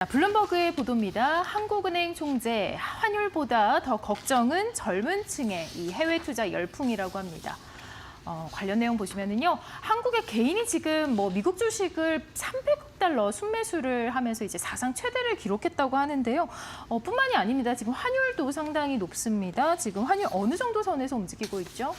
블룸버그의 보도입니다. 한국은행 총재, 환율보다 더 걱정은 젊은 층의 이 해외 투자 열풍이라고 합니다. 관련 내용 보시면은요, 한국의 개인이 지금 미국 주식을 300억 달러 순매수를 하면서 이제 사상 최대를 기록했다고 하는데요. 뿐만이 아닙니다. 지금 환율도 상당히 높습니다. 지금 환율 어느 정도 선에서 움직이고 있죠?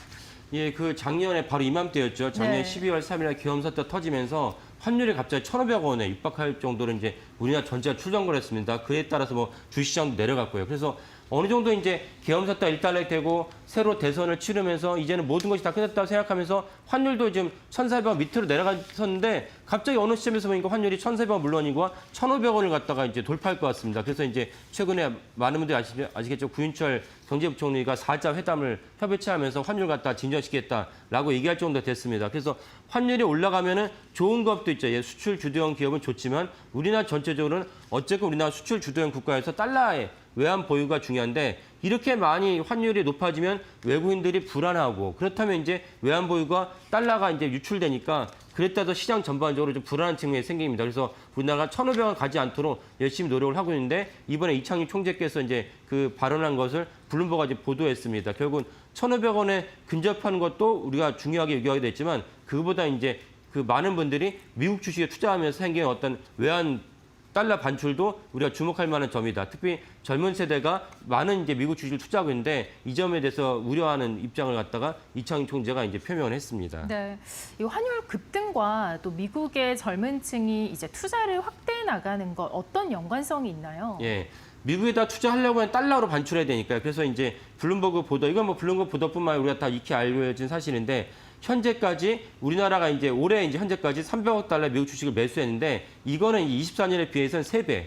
예, 작년에 바로 이맘때였죠. 작년 12월 3일 계엄사태 터지면서 환율이 갑자기 1,500원에 육박할 정도로 이제 우리나라 전체가 출정을 했습니다. 그에 따라서 주시장도 내려갔고요. 그래서 어느 정도 이제 계엄사태가 일단락되고 새로 대선을 치르면서 이제는 모든 것이 다 끝났다고 생각하면서 환율도 지금 1,400원 밑으로 내려갔었는데 갑자기 어느 시점에서 보니까 환율이 1,400원 물론이고 1,500원을 갖다가 이제 돌파할 것 같습니다. 그래서 이제 최근에 많은 분들이 아시겠죠. 구윤철 경제부총리가 4자 회담을 협의체하면서 환율 갖다 진전시키겠다라고 얘기할 정도 됐습니다. 그래서 환율이 올라가면은 좋은 것도 있죠. 예, 수출 주도형 기업은 좋지만 우리나라 전체적으로는 어쨌든 우리나라 수출 주도형 국가에서 달러의 외환 보유가 중요한데 이렇게 많이 환율이 높아지면 외국인들이 불안하고 그렇다면 이제 외환 보유가 달러가 이제 유출되니까 그랬다도 시장 전반적으로 좀 불안한 측면이 생깁니다. 그래서 우리나라가 1,500원 가지 않도록 열심히 노력을 하고 있는데 이번에 이창용 총재께서 이제 발언한 것을 블룸버그가 이제 보도했습니다. 결국은 1,500원에 근접하는 것도 우리가 중요하게 여겨야 됐지만 그보다 이제 많은 분들이 미국 주식에 투자하면서 생긴 어떤 외환 달러 반출도 우리가 주목할 만한 점이다. 특히 젊은 세대가 많은 이제 미국 주식을 투자하고 있는데 이 점에 대해서 우려하는 입장을 갖다가 이창용 총재가 이제 표명을 했습니다. 네, 이 환율 급등과 또 미국의 젊은 층이 이제 투자를 확대해 나가는 것 어떤 연관성이 있나요? 예. 미국에다 투자하려고 하면 달러로 반출해야 되니까요. 그래서 이제 블룸버그 보도, 이건 블룸버그 보도뿐만 아니라 우리가 다 익히 알려진 사실인데 현재까지 우리나라가 이제 올해 현재까지 300억 달러 미국 주식을 매수했는데 이거는 24년에 비해서는 3배.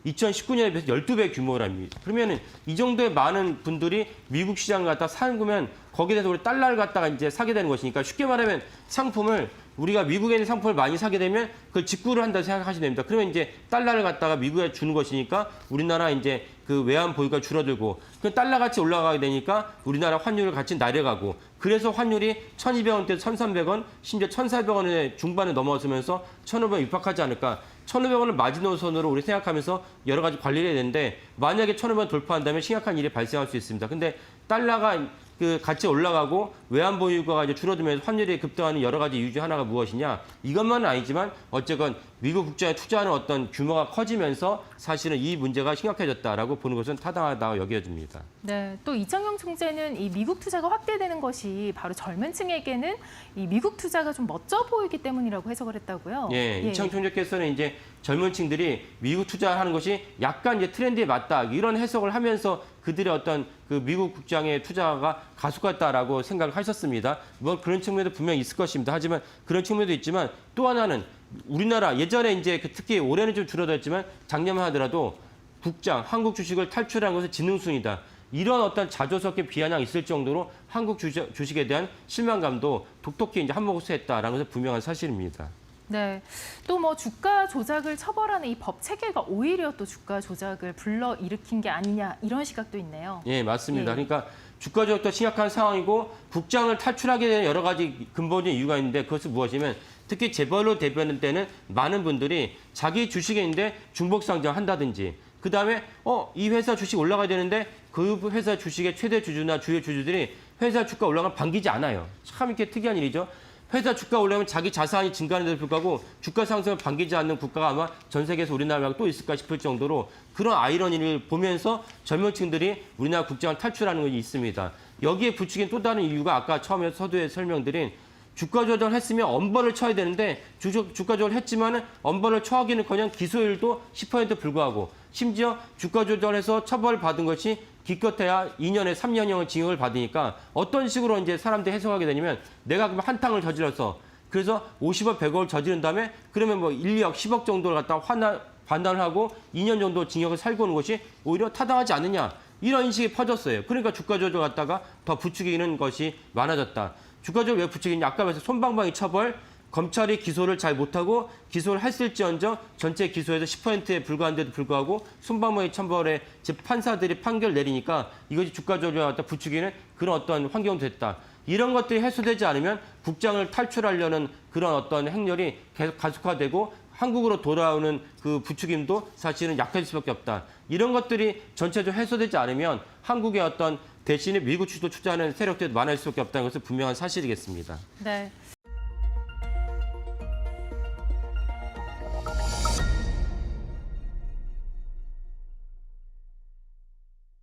2019년에 비해서 12배 규모랍니다. 그러면은 이 정도의 많은 분들이 미국 시장을 갖다 사는 거면 거기에 대해서 우리 달러를 갖다가 이제 사게 되는 것이니까 쉽게 말하면 상품을 우리가 미국에 있는 상품을 많이 사게 되면 그걸 직구를 한다 생각하시면 됩니다. 그러면 이제 달러를 갖다가 미국에 주는 것이니까 우리나라 이제 외환 보유가 줄어들고 그 달러 가치 올라가게 되니까 우리나라 환율 같이 내려가고 그래서 환율이 1,200원대 1,300원 심지어 1,400원의 중반에 넘어서면서 1,500원 육박하지 않을까. 1,500원을 마지노선으로 우리 생각하면서 여러 가지 관리를 해야 되는데 만약에 1,500원 돌파한다면 심각한 일이 발생할 수 있습니다. 근데 달러가 같이 올라가고 외환 보유고가 이제 줄어들면서 환율이 급등하는 여러 가지 이유 중 하나가 무엇이냐? 이것만은 아니지만 어쨌건 미국 국장에 투자하는 어떤 규모가 커지면서 사실은 이 문제가 심각해졌다라고 보는 것은 타당하다고 여겨집니다. 네, 또 이창용 총재는 이 미국 투자가 확대되는 것이 바로 젊은 층에게는 이 미국 투자가 좀 멋져 보이기 때문이라고 해석을 했다고요. 예, 이창용 총재께서는 이제 젊은 층들이 미국 투자하는 것이 약간 이제 트렌드에 맞다 이런 해석을 하면서 그들의 어떤 미국 국장의 투자가 가속화했다라고 생각을 하셨습니다. 그런 측면도 분명히 있을 것입니다. 하지만 그런 측면도 있지만 또 하나는 우리나라 예전에 이제 특히 올해는 좀 줄어들었지만 작년만 하더라도 국장, 한국 주식을 탈출한 것은 지능순이다. 이런 어떤 자조 섞인 비아냥이 있을 정도로 한국 주식에 대한 실망감도 독특히 이제 한몫했다라는 것은 분명한 사실입니다. 네, 또 주가 조작을 처벌하는 이 법 체계가 오히려 또 주가 조작을 불러일으킨 게 아니냐 이런 시각도 있네요. 예, 맞습니다. 예. 그러니까 주가 조작도 심각한 상황이고 국장을 탈출하게 되는 여러 가지 근본적인 이유가 있는데 그것은 무엇이면 특히 재벌로 대변할 때는 많은 분들이 자기 주식에 있는데 중복 상장한다든지 그다음에 이 회사 주식 올라가야 되는데 그 회사 주식의 최대 주주나 주요 주주들이 회사 주가 올라가면 반기지 않아요. 참 이렇게 특이한 일이죠. 회사 주가 올라오면 자기 자산이 증가하는 데도 불구하고 주가 상승을 반기지 않는 국가가 아마 전 세계에서 우리나라 말고 또 있을까 싶을 정도로 그런 아이러니를 보면서 젊은 층들이 우리나라 국장을 탈출하는 것이 있습니다. 여기에 부추긴 또 다른 이유가 아까 처음에 서두에 설명드린 주가 조정을 했으면 엄벌을 쳐야 되는데 주가 조정을 했지만 엄벌을 처하기는커녕 기소율도 10% 불구하고 심지어 주가 조정해서 처벌받은 것이 기껏해야 2년에 3년형의 징역을 받으니까 어떤 식으로 이제 사람들이 해석하게 되냐면 내가 그럼 한탕을 저질러서 그래서 50억, 100억을 저지른 다음에 그러면 1, 2억, 10억 정도를 갖다가 반환을 하고 2년 정도 징역을 살고 오는 것이 오히려 타당하지 않느냐 이런 인식이 퍼졌어요. 그러니까 주가 조정을 갖다가 더 부추기는 것이 많아졌다. 주가 조정을 왜 부추기냐? 아까 말해서 솜방망이 처벌, 검찰이 기소를 잘 못하고 기소를 했을지언정 전체 기소에서 10%에 불과한데도 불구하고 솜방망이 처벌에 판사들이 판결 내리니까 이것이 주가 조정을 갖다 부추기는 그런 어떤 환경이 됐다. 이런 것들이 해소되지 않으면 국장을 탈출하려는 그런 어떤 행렬이 계속 가속화되고 한국으로 돌아오는 그 부추김도 사실은 약해질 수밖에 없다. 이런 것들이 전체적으로 해소되지 않으면 한국의 어떤 대신에 미국 주도 투자하는 세력들이 많아질 수밖에 없다는 것은 분명한 사실이겠습니다. 네.